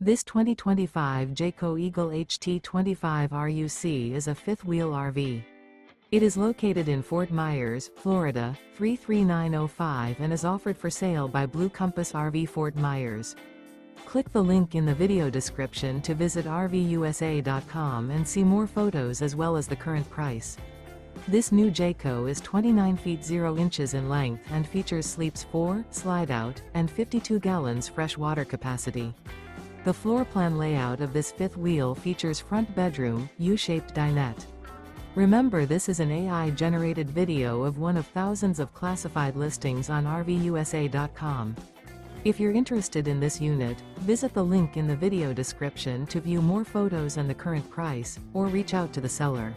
This 2025 Jayco Eagle HT 25 RUC is a fifth-wheel RV. It is located in Fort Myers, Florida, 33905 and is offered for sale by Blue Compass RV Fort Myers. Click the link in the video description to visit RVUSA.com and see more photos as well as the current price. This new Jayco is 29 feet 0 inches in length and features sleeps 4, Slideout, and 52 gallons fresh water capacity. The floor plan layout of this fifth wheel features front bedroom, U-shaped dinette. Remember, this is an AI-generated video of one of thousands of classified listings on RVUSA.com. If you're interested in this unit, visit the link in the video description to view more photos and the current price, or reach out to the seller.